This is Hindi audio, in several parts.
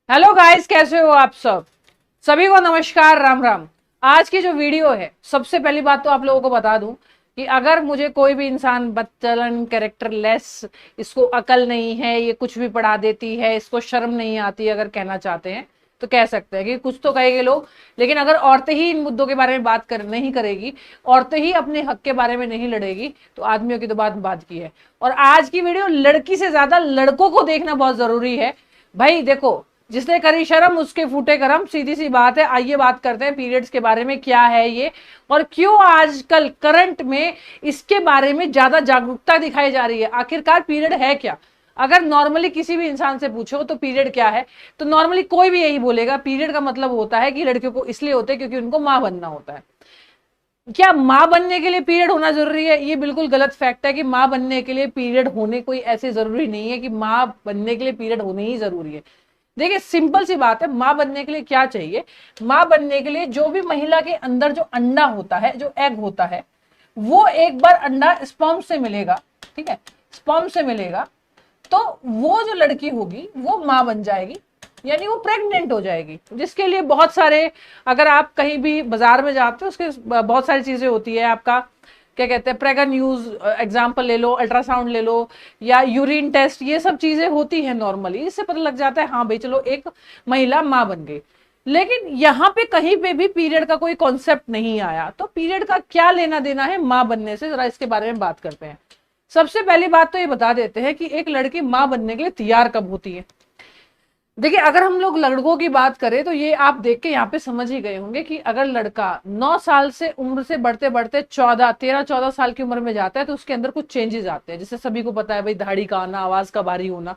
हेलो गाइस, कैसे हो आप सब। सभी को नमस्कार, राम राम। आज की जो वीडियो है, सबसे पहली बात तो आप लोगों को बता दूं कि अगर मुझे कोई भी इंसान बदचलन, कैरेक्टरलेस, इसको अकल नहीं है, ये कुछ भी पढ़ा देती है, इसको शर्म नहीं आती, अगर कहना चाहते हैं तो कह सकते हैं कि कुछ तो कहेंगे लोग। लेकिन अगर औरतें ही इन मुद्दों के बारे में बात कर नहीं करेगी, औरतें ही अपने हक के बारे में नहीं लड़ेगी, तो आदमियों की तो बात की है। और आज की वीडियो लड़की से ज्यादा लड़कों को देखना बहुत जरूरी है। भाई देखो, जिसने करी शर्म उसके फूटे करम, सीधी सी बात है। आइए बात करते हैं पीरियड्स के बारे में, क्या है ये और क्यों आजकल करंट में इसके बारे में ज्यादा जागरूकता दिखाई जा रही है। आखिरकार पीरियड है क्या। अगर नॉर्मली किसी भी इंसान से पूछो तो पीरियड क्या है, तो नॉर्मली कोई भी यही बोलेगा, पीरियड का मतलब होता है कि लड़कियों को इसलिए होते हैं क्योंकि उनको मां बनना होता है। क्या मां बनने के लिए पीरियड होना जरूरी है? ये बिल्कुल गलत फैक्ट है कि मां बनने के लिए पीरियड होने कोई ऐसे जरूरी नहीं है कि मां बनने के लिए पीरियड होने ही जरूरी है। देखिए, सिंपल सी बात है, मां बनने के लिए क्या चाहिए। मां बनने के लिए जो भी महिला के अंदर जो अंडा होता है, जो एग होता है, वो एक बार अंडा स्पर्म से मिलेगा। ठीक है, स्पर्म से मिलेगा तो वो जो लड़की होगी वो मां बन जाएगी, यानी वो प्रेग्नेंट हो जाएगी। जिसके लिए बहुत सारे, अगर आप कहीं भी बाजार में जाते हो, उसके बहुत सारी चीजें होती है। आपका क्या कहते हैं, प्रेगन न्यूज एग्जाम्पल ले लो, अल्ट्रासाउंड ले लो, या यूरिन टेस्ट, ये सब चीजें होती है नॉर्मली। इससे पता लग जाता है हाँ भाई चलो एक महिला मां बन गई। लेकिन यहाँ पे कहीं पे भी पीरियड का कोई कॉन्सेप्ट नहीं आया। तो पीरियड का क्या लेना देना है मां बनने से, जरा इसके बारे में बात करते हैं। सबसे पहली बात तो ये बता देते हैं कि एक लड़की मां बनने के लिए तैयार कब होती है। देखिए, अगर हम लोग लड़कों की बात करें तो ये आप देख के यहाँ पे समझ ही गए होंगे कि अगर लड़का 9 साल से उम्र से बढ़ते बढ़ते 13-14 साल की उम्र में जाता है तो उसके अंदर कुछ चेंजेस आते हैं। जैसे सभी को पता है भाई, दाढ़ी का आना, आवाज का भारी होना।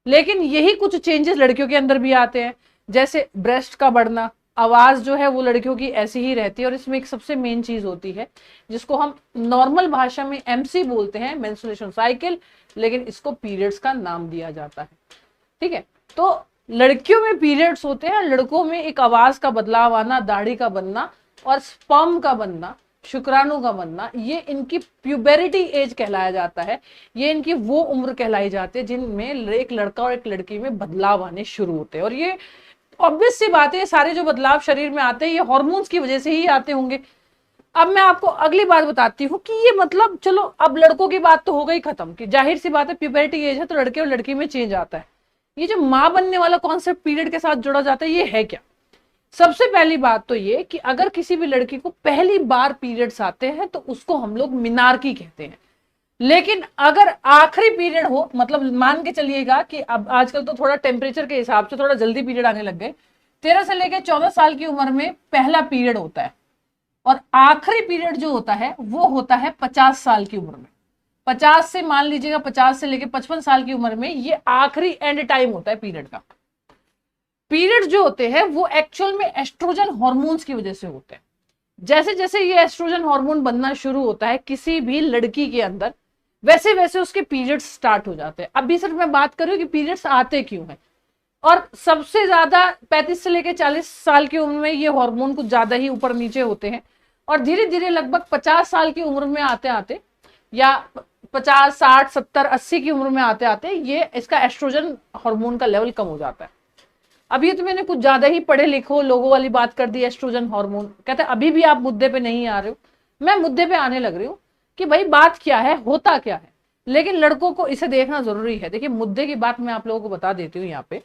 लेकिन यही कुछ चेंजेस लड़कियों के अंदर भी आते हैं, जैसे ब्रेस्ट का बढ़ना। आवाज जो है वो लड़कियों की ऐसी ही रहती है। और इसमें एक सबसे मेन चीज होती है जिसको हम नॉर्मल भाषा में एमसी बोलते हैं, मेंस्ट्रुएशन साइकिल, लेकिन इसको पीरियड्स का नाम दिया जाता है। ठीक है, तो लड़कियों में पीरियड्स होते हैं, लड़कों में एक आवाज का बदलाव आना, दाढ़ी का बनना और स्पर्म का बनना, शुक्राणु का बनना, ये इनकी प्यूबेरिटी एज कहलाया जाता है। ये इनकी वो उम्र कहलाई जाती है जिनमें एक लड़का और एक लड़की में बदलाव आने शुरू होते हैं। और ये ऑब्वियस सी बात है, सारे जो बदलाव शरीर में आते हैं ये हॉर्मोन्स की वजह से ही आते होंगे। अब मैं आपको अगली बात बताती हूँ कि ये मतलब, चलो अब लड़कों की बात तो हो गई खत्म, कि जाहिर सी बात है प्यूबेरिटी एज है तो लड़के और लड़की में चेंज आता है। ये जो मां बनने वाला कॉन्सेप्ट पीरियड के साथ जुड़ा जाता है, ये है क्या। सबसे पहली बात तो ये कि अगर किसी भी लड़की को पहली बार पीरियड्स आते हैं तो उसको हम लोग मिनार्की कहते हैं। लेकिन अगर आखिरी पीरियड हो, मतलब मान के चलिएगा कि अब आजकल तो थोड़ा टेम्परेचर के हिसाब से थोड़ा जल्दी पीरियड आने लग गए, 13 से लेकर 14 साल की उम्र में पहला पीरियड होता है। और आखिरी पीरियड जो होता है वो होता है 50 साल की उम्र में। 50 से मान लीजिएगा, 50 से लेकर 55 साल की उम्र में ये आखिरी एंड टाइम होता है पीरियड का। पीरियड जो होते हैं वो एक्चुअल में एस्ट्रोजन हॉर्मोन्स की वजह से होते हैं। जैसे जैसे ये एस्ट्रोजन हार्मोन बनना शुरू होता है किसी भी लड़की के अंदर, वैसे वैसे उसके पीरियड्स स्टार्ट हो जाते हैं। अभी सिर्फ मैं बात कर रही हूँ कि पीरियड्स आते क्यों हैं। और सबसे ज्यादा 35 से लेकर 40 साल की उम्र में ये हार्मोन कुछ ज्यादा ही ऊपर नीचे होते हैं। और धीरे धीरे लगभग 50 साल की उम्र में आते आते, या 50, 60, 70, 80 की उम्र में आते आते ये इसका एस्ट्रोजन हार्मोन का लेवल कम हो जाता है। अभी तो मैंने कुछ ज्यादा ही पढ़े लिखो लोगों वाली बात कर दी, एस्ट्रोजन हार्मोन। कहते हैं अभी भी आप मुद्दे पे नहीं आ रहे हो। मैं मुद्दे पे आने लग रही हूँ कि भाई बात क्या है, होता क्या है। लेकिन लड़कों को इसे देखना जरूरी है। देखिए, मुद्दे की बात मैं आप लोगों को बता देती हूँ। यहाँ पे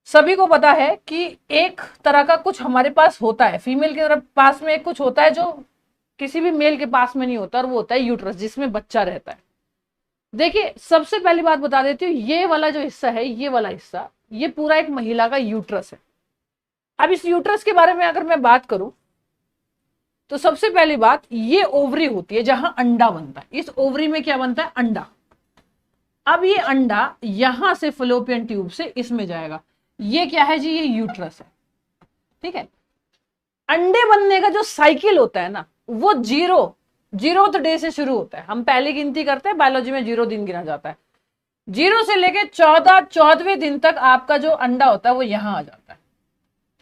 सभी को पता है कि एक तरह का कुछ हमारे पास होता है, फीमेल के तरफ पास में एक कुछ होता है जो किसी भी मेल के पास में नहीं होता, और वो होता है यूट्रस, जिसमें बच्चा रहता है। देखिए, सबसे पहली बात बता देती हूँ, ये वाला जो हिस्सा है, ये वाला हिस्सा, ये पूरा एक महिला का यूट्रस है। अब इस यूट्रस के बारे में अगर मैं बात करूं तो सबसे पहली बात, ये ओवरी होती है जहां अंडा बनता है। इस ओवरी में क्या बनता है? अंडा। अब ये अंडा यहां से फलोपियन ट्यूब से इसमें जाएगा। ये क्या है जी? ये यूट्रस है। ठीक है, अंडे बनने का जो साइकिल होता है ना, वो जीरोथ डे से शुरू होता है। हम पहली गिनती करते हैं, बायोलॉजी में 0 दिन गिना जाता है। 0 से लेके 14वें दिन तक आपका जो अंडा होता है वो यहां आ जाता है।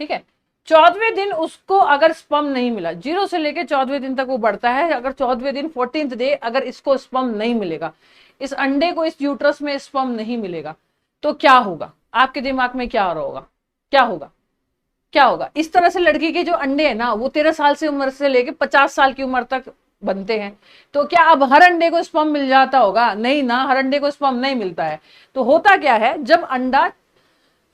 ठीक है, 14वें दिन उसको अगर स्पर्म नहीं मिला, 0 से लेके 14वें दिन तक वो बढ़ता है। अगर 14वें दिन 14th डे अगर इसको स्पर्म नहीं मिलेगा, इस अंडे को इस यूट्रस में स्पर्म नहीं मिलेगा, तो क्या होगा? आपके दिमाग में क्या हो रहा होगा, क्या होगा, क्या होगा? इस तरह से लड़की के जो अंडे हैं ना वो 13 साल से उम्र से लेके 50 साल की उम्र तक बनते हैं। तो क्या अब हर अंडे को स्पर्म मिल जाता होगा? नहीं ना, हर अंडे को स्पर्म नहीं मिलता है। तो होता क्या है, जब अंडा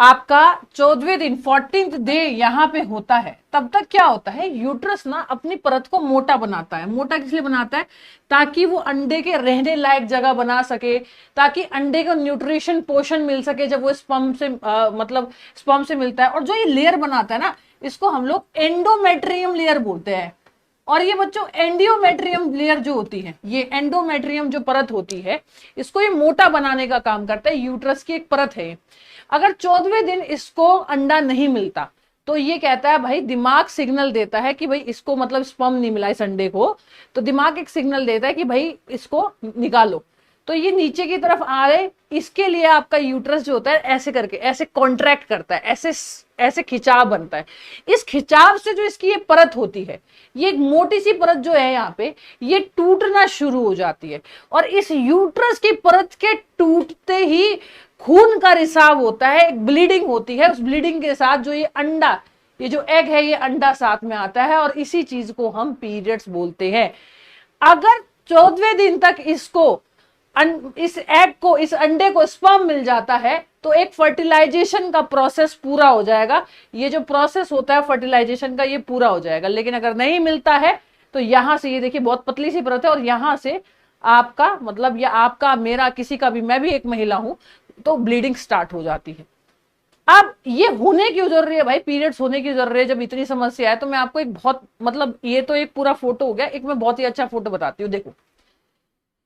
आपका 14वें दिन 14th डे यहां पे होता है, तब तक क्या होता है, यूट्रस ना अपनी परत को मोटा बनाता है। मोटा किस लिए बनाता है? ताकि वो अंडे के रहने लायक जगह बना सके, ताकि अंडे को न्यूट्रिशन पोषण मिल सके जब वो स्पर्म से मतलब स्पर्म से मिलता है। और जो ये लेयर बनाता है ना, इसको हम लोग एंडोमेट्रियम लेयर बोलते हैं। और ये बच्चों एंडियोमेट्रियम लेयर जो होती है, ये एंडोमेट्रियम जो परत होती है, इसको ये मोटा बनाने का काम करता है। यूट्रस की एक परत है। अगर 14वें दिन इसको अंडा नहीं मिलता तो ये कहता है भाई, दिमाग सिग्नल देता है कि भाई इसको मतलब स्पर्म नहीं मिला इस अंडे को, तो दिमाग एक सिग्नल देता है कि भाई इसको निकालो। तो ये नीचे की तरफ आ रहे, इसके लिए आपका यूट्रस जो होता है ऐसे करके ऐसे कॉन्ट्रैक्ट करता है, ऐसे ऐसे खिंचाव बनता है। इस खिंचाव से जो इसकी ये परत होती है, ये एक मोटी सी परत जो है यहाँ पे, ये टूटना शुरू हो जाती है। और इस यूट्रस की परत के टूटते ही खून का रिसाव होता है, एक ब्लीडिंग होती है। उस ब्लीडिंग के साथ जो ये अंडा, ये जो एग है, ये अंडा साथ में आता है, और इसी चीज को हम पीरियड्स बोलते हैं। अगर 14वें दिन तक इसको इस एग को, इस अंडे को स्पर्म मिल जाता है तो एक फर्टिलाइजेशन का प्रोसेस पूरा हो जाएगा। ये जो प्रोसेस होता है फर्टिलाइजेशन का, ये पूरा हो जाएगा। लेकिन अगर नहीं मिलता है तो यहां से, ये देखिए बहुत पतली सी परत है, और यहां से आपका मतलब, या आपका, मेरा, किसी का भी, मैं भी एक महिला हूं, तो ब्लीडिंग स्टार्ट हो जाती है। अब ये होने क्यों जरूरी है भाई, पीरियड्स होने की जरूरी है जब इतनी समस्या है? तो मैं आपको एक बहुत मतलब, ये तो एक पूरा फोटो हो गया, एक मैं बहुत ही अच्छा फोटो बताती हूँ। देखो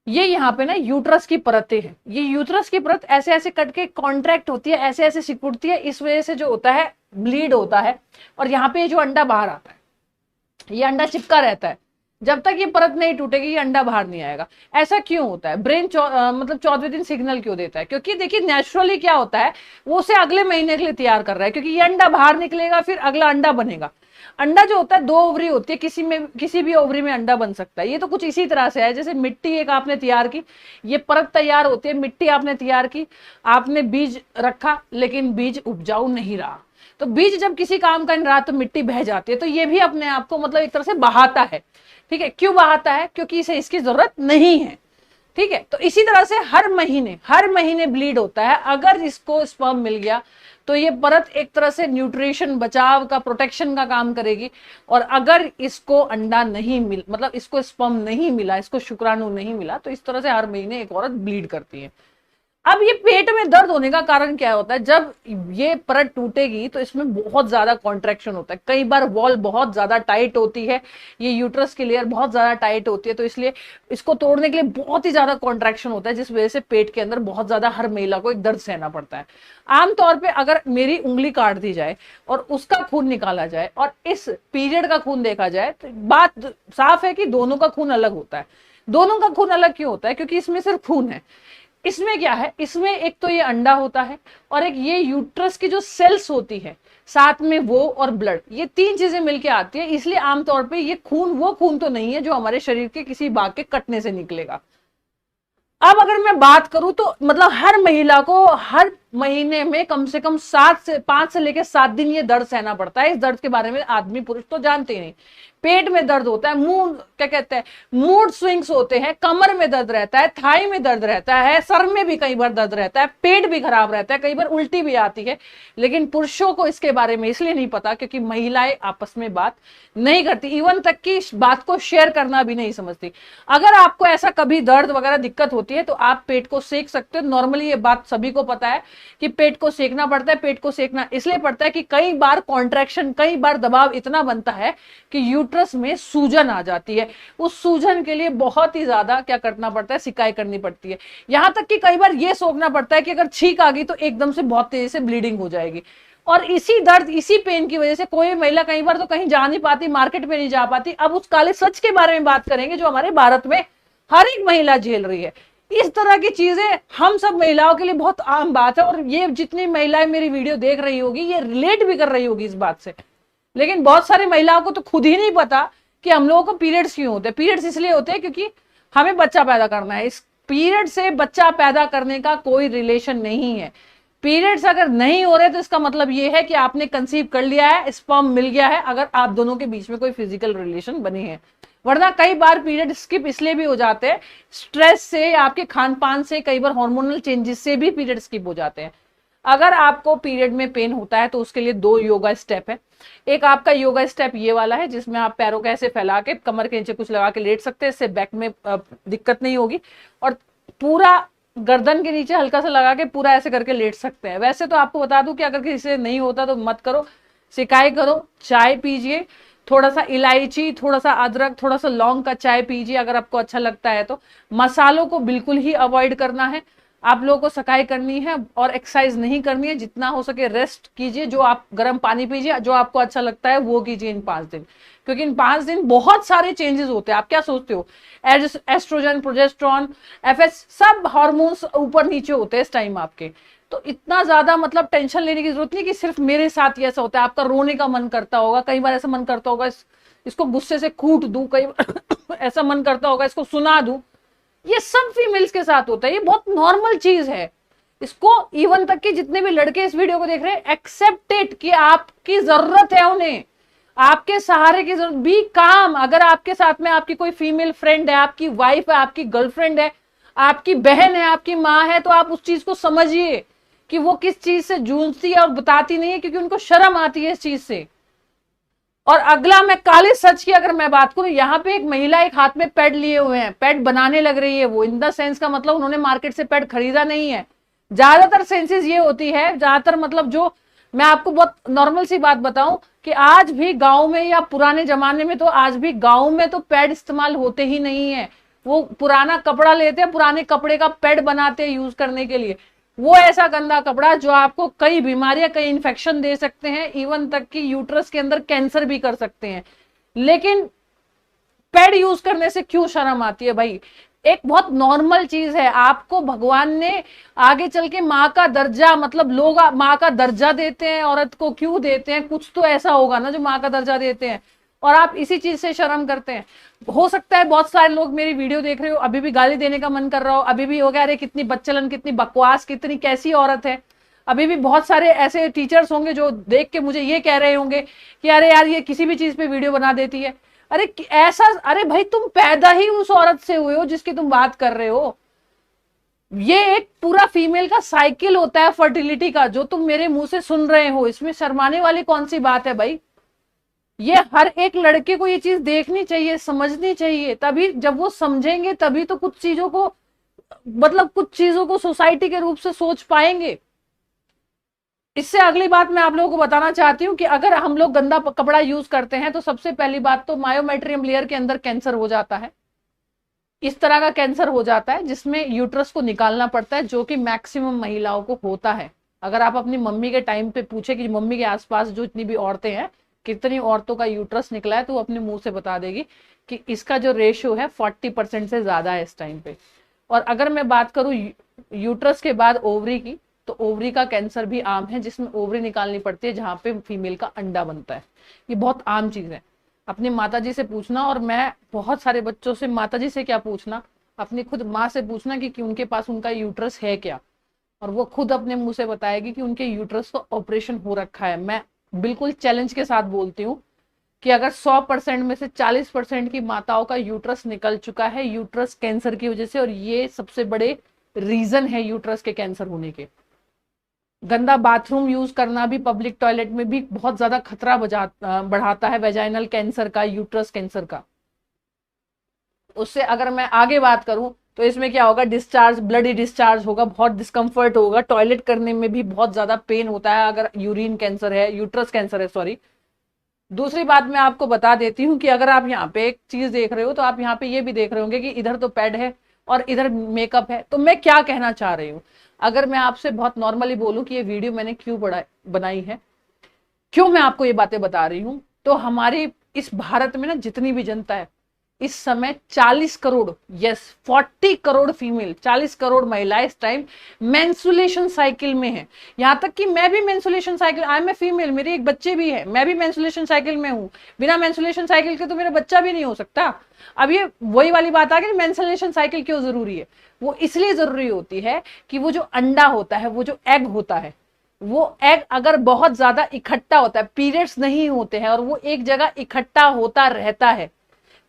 ये यहाँ पे ना यूट्रस की परतें हैं। ये यूट्रस की परत ऐसे ऐसे कट के कॉन्ट्रैक्ट होती है, ऐसे ऐसे सिकुड़ती है। इस वजह से जो होता है ब्लीड होता है, और यहाँ पे जो अंडा बाहर आता है, ये अंडा चिपका रहता है। जब तक ये परत नहीं टूटेगी ये अंडा बाहर नहीं आएगा। ऐसा क्यों होता है? ब्रेन मतलब 14वें दिन सिग्नल क्यों देता है? क्योंकि देखिए नेचुरली क्या होता है, वो उसे अगले महीने के लिए तैयार कर रहा है, क्योंकि ये अंडा बाहर निकलेगा, फिर अगला अंडा बनेगा। अंडा जो होता है 2 ओवरी होती है, किसी भी ओवरी में अंडा बन सकता है। ये तो कुछ इसी तरह से है, जैसे मिट्टी एक आपने तैयार की, ये परत तैयार होती है, मिट्टी आपने तैयार की, आपने बीज रखा, लेकिन बीज उपजाऊ नहीं रहा। तो बीज जब किसी काम का नहीं रहा तो मिट्टी बह जाती है। तो ये भी अपने आप को मतलब एक तरह से बहाता है। ठीक है, क्यों बहाता है? क्योंकि इसे इसकी जरूरत नहीं है। ठीक है, तो इसी तरह से हर महीने ब्लीड होता है। अगर इसको स्पर्म मिल गया तो ये परत एक तरह से न्यूट्रिशन, बचाव का, प्रोटेक्शन का काम करेगी। और अगर इसको अंडा नहीं मिल, मतलब इसको स्पर्म नहीं मिला, इसको शुक्राणु नहीं मिला, तो इस तरह से हर महीने एक औरत ब्लीड करती है। अब ये पेट में दर्द होने का कारण क्या होता है? जब ये परत टूटेगी तो इसमें बहुत ज्यादा कॉन्ट्रैक्शन होता है। कई बार वॉल बहुत ज्यादा टाइट होती है, ये यूट्रस की लेयर बहुत ज्यादा टाइट होती है, तो इसलिए इसको तोड़ने के लिए बहुत ही ज्यादा कॉन्ट्रैक्शन होता है, जिस वजह से पेट के अंदर बहुत ज्यादा हर महिला को एक दर्द सहना पड़ता है। आमतौर पर अगर मेरी उंगली काट दी जाए और उसका खून निकाला जाए और इस पीरियड का खून देखा जाए, तो बात साफ है कि दोनों का खून अलग होता है। दोनों का खून अलग क्यों होता है? क्योंकि इसमें सिर्फ खून है। इसमें क्या है, इसमें एक तो ये अंडा होता है, और एक ये यूट्रस की जो सेल्स होती है, साथ में वो और ब्लड, ये 3 चीजें मिलके आती है। इसलिए आमतौर पे ये खून वो खून तो नहीं है जो हमारे शरीर के किसी भाग के कटने से निकलेगा। अब अगर मैं बात करूं तो मतलब हर महिला को हर महीने में कम से कम 5 से लेकर 7 दिन ये दर्द सहना पड़ता है। इस दर्द के बारे में आदमी पुरुष तो जानते ही नहीं। पेट में दर्द होता है, क्या कहते हैं, मूड स्विंग्स होते हैं, कमर में दर्द रहता है, थाई में दर्द रहता है, सर में भी कई बार दर्द रहता है, पेट भी खराब रहता है, कई बार उल्टी भी आती है। लेकिन पुरुषों को इसके बारे में इसलिए नहीं पता क्योंकि महिलाएं आपस में बात नहीं करती, इवन तक कि इस बात को शेयर करना भी नहीं समझती। अगर आपको ऐसा कभी दर्द वगैरह दिक्कत होती है तो आप पेट को सेक सकते हो। नॉर्मली ये बात सभी को पता है कि पेट को सेकना पड़ता है। पेट को सेकना इसलिए पड़ता है कि कई बार कॉन्ट्रैक्शन, कई बार दबाव इतना बनता है कि यूट्रस में सूजन आ जाती है। उस सूजन के लिए बहुत ही ज्यादा क्या करना पड़ता है, सिकाई करनी पड़ती है। यहां तक कि कई बार यह सोचना पड़ता है कि अगर छींक आ गई तो एकदम से बहुत तेजी से ब्लीडिंग हो जाएगी। और इसी दर्द, इसी पेन की वजह से कोई महिला कई बार तो कहीं जा नहीं पाती, मार्केट में नहीं जा पाती। अब उस काले सच के बारे में बात करेंगे जो हमारे भारत में हर एक महिला झेल रही है। इस तरह की चीजें हम सब महिलाओं के लिए बहुत आम बात है, और ये जितनी महिलाएं मेरी वीडियो देख रही होगी ये रिलेट भी कर रही होगी इस बात से। लेकिन बहुत सारी महिलाओं को तो खुद ही नहीं पता कि हम लोगों को पीरियड्स क्यों होते हैं। पीरियड्स इसलिए होते हैं क्योंकि हमें बच्चा पैदा करना है। इस पीरियड से बच्चा पैदा करने का कोई रिलेशन नहीं है। पीरियड्स अगर नहीं हो रहे तो इसका मतलब ये है कि आपने कंसीव कर लिया है, स्पर्म मिल गया है, अगर आप दोनों के बीच में कोई फिजिकल रिलेशन बनी है। वरना कई बार पीरियड स्किप इसलिए भी हो जाते हैं, स्ट्रेस से, आपके खान पान से, कई बार हार्मोनल चेंजेस से भी पीरियड स्किप हो जाते हैं। अगर आपको पीरियड में पेन होता है तो उसके लिए 2 योगा स्टेप है। एक आपका योगा स्टेप ये वाला है जिसमें आप पैरों को ऐसे फैला के कमर के नीचे कुछ लगा के लेट सकते हैं, इससे बैक में दिक्कत नहीं होगी। और पूरा गर्दन के नीचे हल्का सा लगा के पूरा ऐसे करके लेट सकते हैं। वैसे तो आपको बता दूं कि अगर किसी से नहीं होता तो मत करो, सिकाई करो, चाय पीजिए, थोड़ा सा इलायची, थोड़ा सा अदरक, थोड़ा सा लौंग का चाय पीजिए अगर आपको अच्छा लगता है तो। मसालों को बिल्कुल ही अवॉइड करना है। आप लोगों को सकाई करनी है और एक्सरसाइज नहीं करनी है। जितना हो सके रेस्ट कीजिए, जो आप गर्म पानी पीजिए, जो आपको अच्छा लगता है वो कीजिए इन 5 दिन, क्योंकि इन 5 दिन बहुत सारे चेंजेस होते हैं। आप क्या सोचते हो, एस्ट्रोजन, प्रोजेस्ट्रॉन, एफएस, सब हार्मोन्स ऊपर नीचे होते हैं इस टाइम आपके। तो इतना ज्यादा मतलब टेंशन लेने की जरूरत नहीं कि सिर्फ मेरे साथ ही ऐसा होता है। आपका रोने का मन करता होगा, कई बार ऐसा मन करता होगा इसको गुस्से से कूट दूं, कई बार ऐसा मन करता होगा इसको सुना दूं। ये सब फीमेल्स के साथ होता है, ये बहुत नॉर्मल चीज है। इसको इवन तक कि जितने भी लड़के इस वीडियो को देख रहे हैं, एक्सेप्ट इट कि आपकी जरूरत है उन्हें, आपके सहारे की जरूरत। बी काम। अगर आपके साथ में आपकी कोई फीमेल फ्रेंड है, आपकी वाइफ है, आपकी गर्लफ्रेंड है, आपकी बहन है, आपकी माँ है, तो आप उस चीज को समझिए कि वो किस चीज से जूझती है और बताती नहीं है, क्योंकि उनको शर्म आती है इस चीज से। और अगला, मैं काले सच की अगर मैं बात करूं, यहाँ पे एक महिला एक हाथ में पैड लिए हुए हैं, पैड बनाने लग रही है वो। इन द सेंस का मतलब उन्होंने मार्केट से पैड खरीदा नहीं है। ज्यादातर सेंसेस ये होती है, ज्यादातर मतलब जो मैं आपको बहुत नॉर्मल सी बात बताऊं कि आज भी गांव में या पुराने जमाने में तो आज भी गांव में तो पैड इस्तेमाल होते ही नहीं है। वो पुराना कपड़ा लेते हैं, पुराने कपड़े का पैड बनाते हैं यूज करने के लिए। वो ऐसा गंदा कपड़ा जो आपको कई बीमारियां, कई इन्फेक्शन दे सकते हैं, इवन तक कि यूट्रस के अंदर कैंसर भी कर सकते हैं। लेकिन पैड यूज करने से क्यों शर्म आती है भाई? एक बहुत नॉर्मल चीज है। आपको भगवान ने आगे चल के माँ का दर्जा, मतलब लोग माँ का दर्जा देते हैं औरत को, क्यों देते हैं? कुछ तो ऐसा होगा ना जो माँ का दर्जा देते हैं, और आप इसी चीज से शर्म करते हैं। हो सकता है बहुत सारे लोग मेरी वीडियो देख रहे हो, अभी भी गाली देने का मन कर रहा हो, अभी भी हो गया अरे कितनी बच्चलन, कितनी बकवास, कितनी कैसी औरत है। अभी भी बहुत सारे ऐसे टीचर्स होंगे जो देख के मुझे ये कह रहे होंगे कि अरे यार ये किसी भी चीज पे वीडियो बना देती है। अरे ऐसा, अरे भाई तुम पैदा ही उस औरत से हुए हो जिसकी तुम बात कर रहे हो। ये एक पूरा फीमेल का साइकिल होता है फर्टिलिटी का, जो तुम मेरे मुंह से सुन रहे हो। इसमें शर्माने वाली कौन सी बात है भाई? ये हर एक लड़के को ये चीज देखनी चाहिए, समझनी चाहिए। तभी जब वो समझेंगे तभी तो कुछ चीजों को, मतलब कुछ चीजों को सोसाइटी के रूप से सोच पाएंगे। इससे अगली बात मैं आप लोगों को बताना चाहती हूँ कि अगर हम लोग गंदा कपड़ा यूज करते हैं तो सबसे पहली बात तो मायोमेट्रियम लेयर के अंदर कैंसर हो जाता है। इस तरह का कैंसर हो जाता है जिसमें यूट्रस को निकालना पड़ता है, जो कि मैक्सिमम महिलाओं को होता है। अगर आप अपनी मम्मी के टाइम पे पूछे कि मम्मी के आसपास जो इतनी भी औरतें हैं, कितनी औरतों का यूट्रस निकला है, तो वो अपने मुंह से बता देगी कि इसका जो रेशियो है 40% से ज्यादा है इस टाइम पे। और अगर मैं बात करूं यूट्रस के बाद ओवरी की, तो ओवरी का कैंसर भी आम है, जिसमें ओवरी निकालनी पड़ती है जहां पे फीमेल का अंडा बनता है। ये बहुत आम चीज है। अपनी माताजी से पूछना, और मैं बहुत सारे बच्चों से माताजी से क्या पूछना, अपनी खुद माँ से पूछना कि उनके पास उनका यूट्रस है क्या, और वो खुद अपने मुंह से बताएगी कि उनके यूट्रस का ऑपरेशन हो रखा है। मैं बिल्कुल चैलेंज के साथ बोलती हूँ कि अगर 100% में से 40% की माताओं का यूट्रस निकल चुका है यूट्रस कैंसर की वजह से, और ये सबसे बड़े रीजन है यूट्रस के कैंसर होने के। गंदा बाथरूम यूज करना भी पब्लिक टॉयलेट में भी बहुत ज्यादा खतरा बढ़ाता है वेजाइनल कैंसर का, यूट्रस कैंसर का। उससे अगर मैं आगे बात करूं तो इसमें क्या होगा, डिस्चार्ज, ब्लडी डिस्चार्ज होगा, बहुत डिस्कम्फर्ट होगा, टॉयलेट करने में भी बहुत ज्यादा पेन होता है अगर यूरिन कैंसर है, यूट्रस कैंसर है, सॉरी। दूसरी बात मैं आपको बता देती हूँ कि अगर आप यहाँ पे एक चीज देख रहे हो तो आप यहाँ पे ये भी देख रहे होंगे कि इधर तो पैड है और इधर मेकअप है। तो मैं क्या कहना चाह रही हूँ, अगर मैं आपसे बहुत नॉर्मली बोलूं कि ये वीडियो मैंने क्यों बनाई है, क्यों मैं आपको ये बातें बता रही हूँ, तो हमारी इस भारत में ना जितनी भी जनता है, इस समय 40 करोड़, यस 40 करोड़ फीमेल, 40 करोड़ महिलाएं इस टाइम मेंस्ट्रुएशन साइकिल में है। यहां तक कि मैं भी menstruation cycle, I am a female, मेरे एक बच्चे भी है, मैं भी मेंस्ट्रुएशन साइकिल में हूं। बिना मेंस्ट्रुएशन साइकिल के तो मेरा बच्चा भी नहीं हो सकता। अब ये वही वाली बात आ गई, मेंस्ट्रुएशन साइकिल क्यों जरूरी है? वो इसलिए जरूरी होती है कि वो जो अंडा होता है, वो जो एग होता है, वो एग अगर बहुत ज्यादा इकट्ठा होता है, पीरियड्स नहीं होते हैं और वो एक जगह इकट्ठा होता रहता है,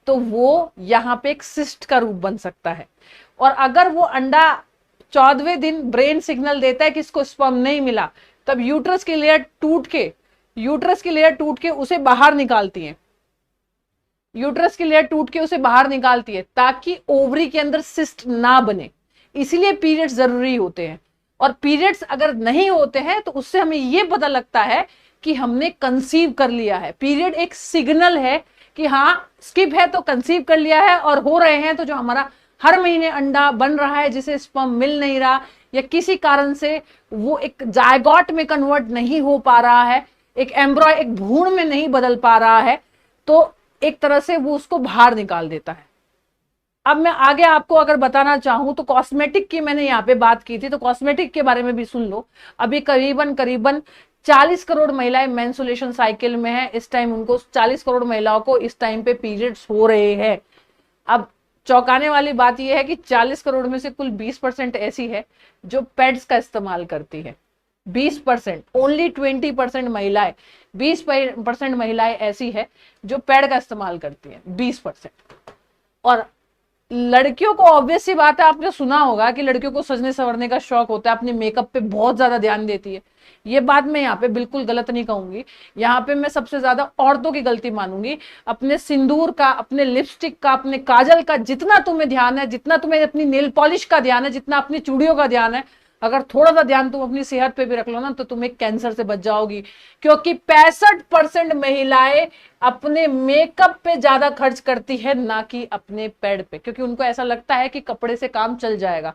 तो वो यहां पे एक सिस्ट का रूप बन सकता है। और अगर वो अंडा 14वें दिन ब्रेन सिग्नल देता है कि इसको स्पर्म नहीं मिला, तब यूट्रस की लेयर टूट के उसे बाहर निकालती है, यूट्रस की लेयर टूट के उसे बाहर निकालती है ताकि ओवरी के अंदर सिस्ट ना बने। इसलिए पीरियड्स जरूरी होते हैं। और पीरियड्स अगर नहीं होते हैं तो उससे हमें यह पता लगता है कि हमने कंसीव कर लिया है। पीरियड एक सिग्नल है कि हाँ स्किप है तो कंसीव कर लिया है, और हो रहे हैं तो जो हमारा हर महीने अंडा बन रहा है जिसे स्पर्म मिल नहीं रहा या किसी कारण से वो एक जायगोट में कन्वर्ट नहीं हो पा रहा है, एक एम्ब्रॉय एक भ्रूण में नहीं बदल पा रहा है, तो एक तरह से वो उसको बाहर निकाल देता है। अब मैं आगे आपको अगर बताना चाहूं तो कॉस्मेटिक की मैंने यहाँ पे बात की थी, तो कॉस्मेटिक के बारे में भी सुन लो। अभी करीबन 40 करोड़ महिलाएं मेंस्ट्रुएशन साइकिल में है इस टाइम, उनको 40 करोड़ महिलाओं को इस टाइम पे पीरियड्स हो रहे हैं। अब चौंकाने वाली बात यह है कि 40 करोड़ में से कुल 20% ऐसी है जो पैड्स का इस्तेमाल करती है। 20%, ओनली 20% महिलाएं, 20% महिलाएं ऐसी है जो पैड का इस्तेमाल करती है, 20%। और लड़कियों को ऑब्वियस सी बात है, आपने सुना होगा कि लड़कियों को सजने संवरने का शौक होता है, अपने मेकअप पे बहुत ज्यादा ध्यान देती है। ये बात मैं यहाँ पे बिल्कुल गलत नहीं कहूंगी, यहाँ पे मैं सबसे ज्यादा औरतों की गलती मानूंगी। अपने सिंदूर का, अपने लिपस्टिक का, अपने काजल का जितना तुम्हें ध्यान है, जितना तुम्हें अपनी नेल पॉलिश का ध्यान है, जितना अपनी चूड़ियों का ध्यान है, अगर थोड़ा सा ध्यान तुम अपनी सेहत पे भी रख लो ना तो तुम्हें कैंसर से बच जाओगी। क्योंकि 65% महिलाएं अपने मेकअप पे ज्यादा खर्च करती है ना कि अपने पैड पे, क्योंकि उनको ऐसा लगता है कि कपड़े से काम चल जाएगा।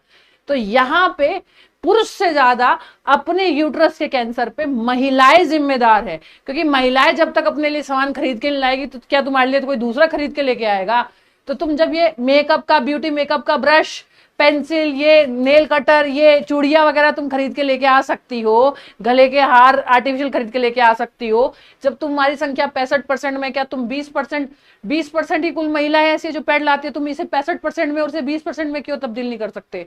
तो यहां पे पुरुष से ज्यादा अपने यूट्रस के कैंसर पे महिलाएं जिम्मेदार है। क्योंकि महिलाएं जब तक अपने लिए सामान खरीद के नहीं लाएगी तो क्या तुम्हारे लिए तो कोई दूसरा खरीद के लेके आएगा? तो तुम जब ये मेकअप का, ब्यूटी मेकअप का ब्रश, पेंसिल, ये नेल कटर, ये चूड़ियां वगैरह तुम खरीद के लेके आ सकती हो, गले के हार आर्टिफिशियल खरीद के लेके आ सकती हो, जब तुम्हारी संख्या 65% में, क्या तुम 20% ही कुल महिलाएं ऐसी जो पैड लाती है, तुम इसे 65% में और उसे 20% में क्यों तब्दील नहीं कर सकते?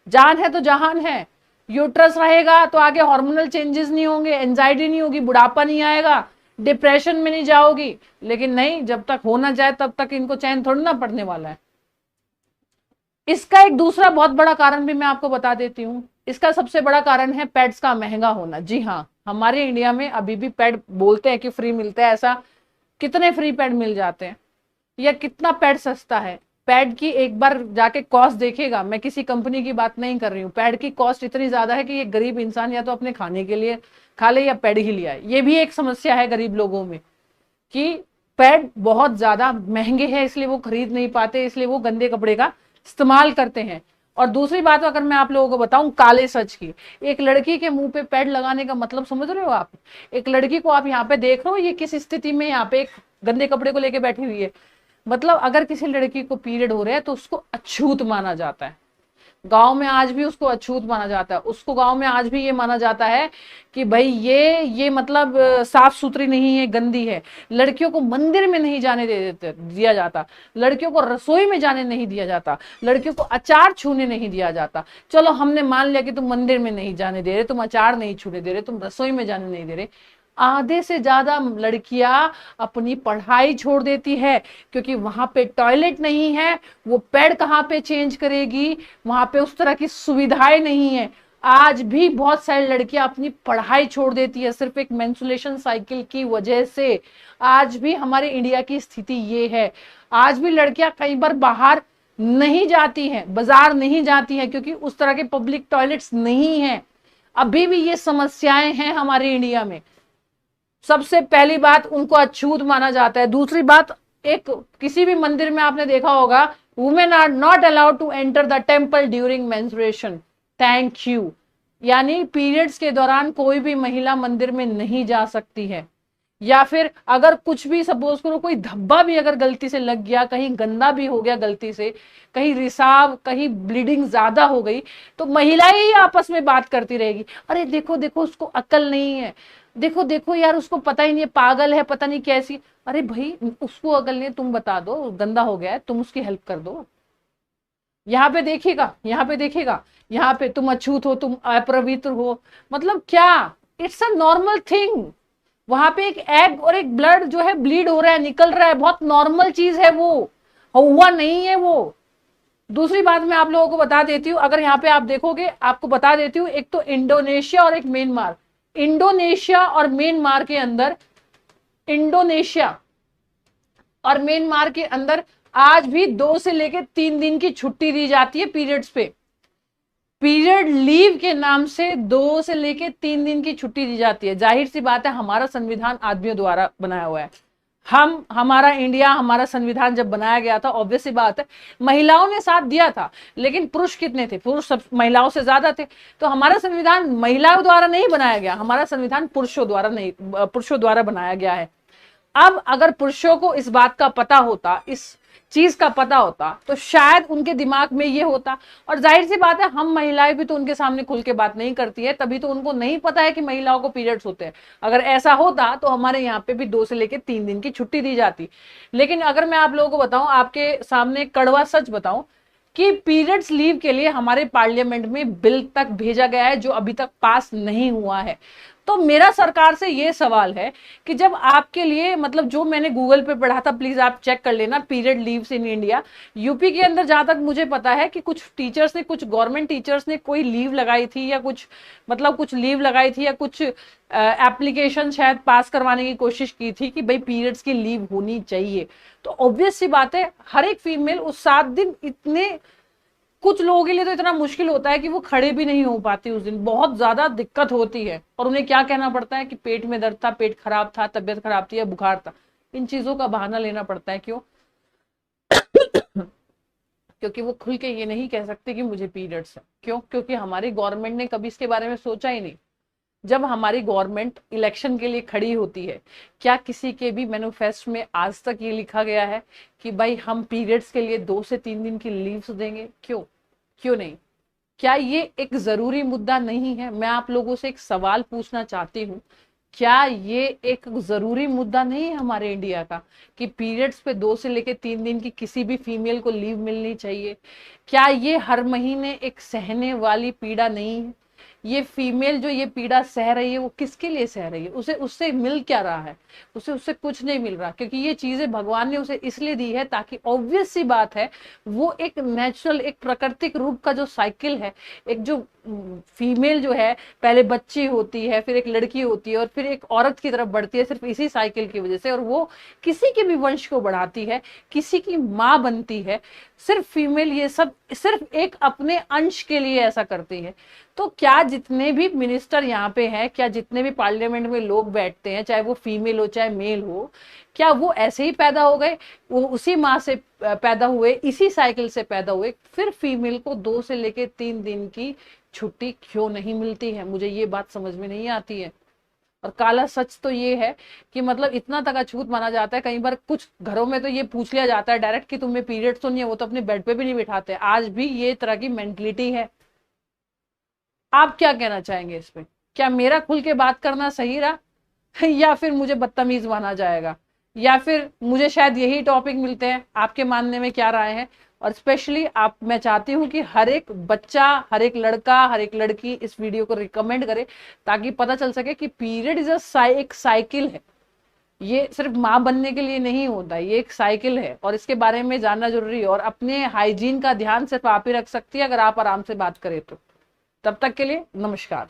जान है तो जहान है। यूट्रस रहेगा तो आगे हार्मोनल चेंजेस नहीं होंगे, एंजाइटी नहीं होगी, बुढ़ापा नहीं आएगा, डिप्रेशन में नहीं जाओगी। लेकिन नहीं, जब तक होना जाए तब तक इनको चैन थोड़ी ना पड़ने वाला है। इसका एक दूसरा बहुत बड़ा कारण भी मैं आपको बता देती हूँ। इसका सबसे बड़ा कारण है पैड्स का महंगा होना। जी हाँ, हमारे इंडिया में अभी भी पैड बोलते हैं कि फ्री मिलते हैं, ऐसा कितने फ्री पैड मिल जाते हैं या कितना पैड सस्ता है? पैड की एक बार जाके कॉस्ट देखेगा, मैं किसी कंपनी की बात नहीं कर रही हूँ, पैड की कॉस्ट इतनी ज्यादा है कि ये गरीब इंसान या तो अपने खाने के लिए खा ले या पैड ही लिया है। ये भी एक समस्या है गरीब लोगों में कि पैड बहुत ज्यादा महंगे हैं, इसलिए वो खरीद नहीं पाते, इसलिए वो गंदे कपड़े का इस्तेमाल करते हैं। और दूसरी बात अगर मैं आप लोगों को बताऊं काले सच की, एक लड़की के मुंह पे पैड लगाने का मतलब समझ रहे हो आप? एक लड़की को आप यहाँ पे देख रहे हो, ये किस स्थिति में यहाँ पे एक गंदे कपड़े को लेके बैठी हुई है। मतलब अगर किसी लड़की को पीरियड हो रहा है तो उसको अछूत माना जाता है। गांव में आज भी उसको अछूत माना जाता है। उसको गांव में आज भी ये माना जाता है कि भाई ये मतलब साफ सुथरी नहीं है, गंदी है। लड़कियों को मंदिर में नहीं जाने दिया जाता, लड़कियों को रसोई में जाने नहीं दिया जाता, लड़कियों को अचार छूने नहीं दिया जाता। चलो हमने मान लिया कि तुम मंदिर में नहीं जाने दे रहे, तुम अचार नहीं छूने दे रहे, तुम रसोई में जाने नहीं दे रहे। आधे से ज्यादा लड़कियां अपनी पढ़ाई छोड़ देती है क्योंकि वहां पे टॉयलेट नहीं है, वो पैड कहाँ पे चेंज करेगी, वहां पे उस तरह की सुविधाएं नहीं है। आज भी बहुत सारी लड़कियां अपनी पढ़ाई छोड़ देती है सिर्फ एक मेंस्ट्रुएशन साइकिल की वजह से। आज भी हमारे इंडिया की स्थिति ये है। आज भी लड़कियां कई बार बाहर नहीं जाती हैं, बाजार नहीं जाती हैं क्योंकि उस तरह के पब्लिक टॉयलेट्स नहीं है। अभी भी ये समस्याएं हैं हमारे इंडिया में। सबसे पहली बात, उनको अछूत माना जाता है। दूसरी बात, एक किसी भी मंदिर में आपने देखा होगा, women are not allowed to enter the temple during menstruation. Thank you. यानी पीरियड्स के दौरान कोई भी महिला मंदिर में नहीं जा सकती है। या फिर अगर कुछ भी सपोज करो कोई धब्बा भी अगर गलती से लग गया, कहीं गंदा भी हो गया गलती से, कहीं रिसाव, कहीं ब्लीडिंग ज्यादा हो गई, तो महिलाएं ही आपस में बात करती रहेगी, अरे देखो देखो उसको अकल नहीं है, देखो देखो यार उसको पता ही नहीं है, पागल है, पता नहीं कैसी। अरे भाई उसको अकल नहीं है, तुम बता दो गंदा हो गया है, तुम उसकी हेल्प कर दो। यहाँ पे देखिएगा, यहाँ पे देखिएगा, यहाँ पे तुम अछूत हो, तुम अपवित्र हो, मतलब क्या, इट्स अ नॉर्मल थिंग। वहां पे एक एग और एक ब्लड जो है ब्लीड हो रहा है, निकल रहा है, बहुत नॉर्मल चीज है वो, हुआ नहीं है वो। दूसरी बात मैं आप लोगों को बता देती हूँ, अगर यहाँ पे आप देखोगे, आपको बता देती हूँ, एक तो इंडोनेशिया और एक म्यांमार, इंडोनेशिया और म्यांमार के अंदर, इंडोनेशिया और म्यांमार के अंदर आज भी 2 से लेकर 3 दिन की छुट्टी दी जाती है पीरियड्स पे, पीरियड लीव के नाम से 2 से लेकर 3 दिन की छुट्टी दी जाती है। जाहिर सी बात है, हमारा संविधान आदमियों द्वारा बनाया हुआ है, हमारा इंडिया, हमारा संविधान जब बनाया गया था, ऑब्वियस सी बात है महिलाओं ने साथ दिया था, लेकिन पुरुष कितने थे, पुरुष सब महिलाओं से ज्यादा थे, तो हमारा संविधान महिलाओं द्वारा नहीं बनाया गया, हमारा संविधान पुरुषों द्वारा नहीं, पुरुषों द्वारा बनाया गया है। अब अगर पुरुषों को इस बात का पता होता, इस चीज का पता होता, तो शायद उनके दिमाग में ये होता। और जाहिर सी बात है, हम महिलाएं भी तो उनके सामने खुल के बात नहीं करती है, तभी तो उनको नहीं पता है कि महिलाओं को पीरियड्स होते हैं। अगर ऐसा होता तो हमारे यहाँ पे भी 2 से लेकर 3 दिन की छुट्टी दी जाती। लेकिन अगर मैं आप लोगों को बताऊं, आपके सामने कड़वा सच बताऊं, कि पीरियड्स लीव के लिए हमारे पार्लियामेंट में बिल तक भेजा गया है जो अभी तक पास नहीं हुआ है। तो मेरा सरकार से ये सवाल है कि जब आपके लिए, मतलब जो मैंने गूगल पे पढ़ा था, प्लीज आप चेक कर लेना, period leaves in India, UP के अंदर जहां तक मुझे पता है कि कुछ टीचर्स ने, कुछ गवर्नमेंट टीचर्स ने कोई लीव लगाई थी, या कुछ मतलब कुछ लीव लगाई थी, या कुछ एप्लीकेशन शायद पास करवाने की कोशिश की थी कि भाई पीरियड्स की लीव होनी चाहिए। तो ऑब्वियस सी बात है, हर एक फीमेल उस 7 दिन, इतने कुछ लोगों के लिए तो इतना मुश्किल होता है कि वो खड़े भी नहीं हो पाती, उस दिन बहुत ज्यादा दिक्कत होती है, और उन्हें क्या कहना पड़ता है कि पेट में दर्द था, पेट खराब था, तबियत खराब थी, या बुखार था, इन चीजों का बहाना लेना पड़ता है। क्यों? क्योंकि वो खुल के ये नहीं कह सकते कि मुझे पीरियड्स है। क्यों? क्योंकि हमारी गवर्नमेंट ने कभी इसके बारे में सोचा ही नहीं। जब हमारी गवर्नमेंट इलेक्शन के लिए खड़ी होती है, क्या किसी के भी मैनिफेस्टो में आज तक ये लिखा गया है कि भाई हम पीरियड्स के लिए 2 से 3 दिन की लीव्स देंगे? क्यों? क्यों नहीं? क्या ये एक जरूरी मुद्दा नहीं है? मैं आप लोगों से एक सवाल पूछना चाहती हूँ, क्या ये एक जरूरी मुद्दा नहीं है हमारे इंडिया का कि पीरियड्स पे 2 से लेकर 3 दिन की किसी भी फीमेल को लीव मिलनी चाहिए? क्या ये हर महीने एक सहने वाली पीड़ा नहीं है? ये फीमेल जो ये पीड़ा सह रही है, वो किसके लिए सह रही है? उसे उससे मिल क्या रहा है? उसे उससे कुछ नहीं मिल रहा, क्योंकि ये चीजें भगवान ने उसे इसलिए दी है ताकि, ऑब्वियस सी बात है, वो एक नेचुरल, एक प्राकृतिक रूप का जो साइकिल है, एक जो फीमेल जो है, पहले बच्ची होती है, फिर एक लड़की होती है, और फिर एक औरत की तरफ बढ़ती है, सिर्फ इसी साइकिल की वजह से, और वो किसी के भी वंश को बढ़ाती है, किसी की माँ बनती है। सिर्फ फीमेल ये सब सिर्फ एक अपने अंश के लिए ऐसा करती है। तो क्या जितने भी मिनिस्टर यहाँ पे हैं, क्या जितने भी पार्लियामेंट में लोग बैठते हैं, चाहे वो फीमेल हो चाहे मेल हो, क्या वो ऐसे ही पैदा हो गए? वो उसी माँ से पैदा हुए, इसी साइकिल से पैदा हुए? फिर फीमेल को 2 से लेकर 3 दिन की छुट्टी क्यों नहीं मिलती है? मुझे ये बात समझ में नहीं आती है। और काला सच तो ये है कि मतलब इतना तक अछूत माना जाता है, कई बार कुछ घरों में तो ये पूछ लिया जाता है डायरेक्ट कि तुम्हें पीरियड्स तो नहीं है, वो तो अपने बेड पे भी नहीं बिठाते। आज भी ये तरह की मेंटलिटी है। आप क्या कहना चाहेंगे इस पे? क्या मेरा खुल के बात करना सही रहा या फिर मुझे बदतमीज माना जाएगा, या फिर मुझे शायद यही टॉपिक मिलते हैं? आपके मानने में क्या राय है? और स्पेशली आप, मैं चाहती हूँ कि हर एक बच्चा, हर एक लड़का, हर एक लड़की इस वीडियो को रिकमेंड करे, ताकि पता चल सके कि पीरियड इज एक साइकिल है, ये सिर्फ माँ बनने के लिए नहीं होता, ये एक साइकिल है, और इसके बारे में जानना जरूरी है। और अपने हाइजीन का ध्यान सिर्फ आप ही रख सकती है अगर आप आराम से बात करें तो। तब तक के लिए नमस्कार।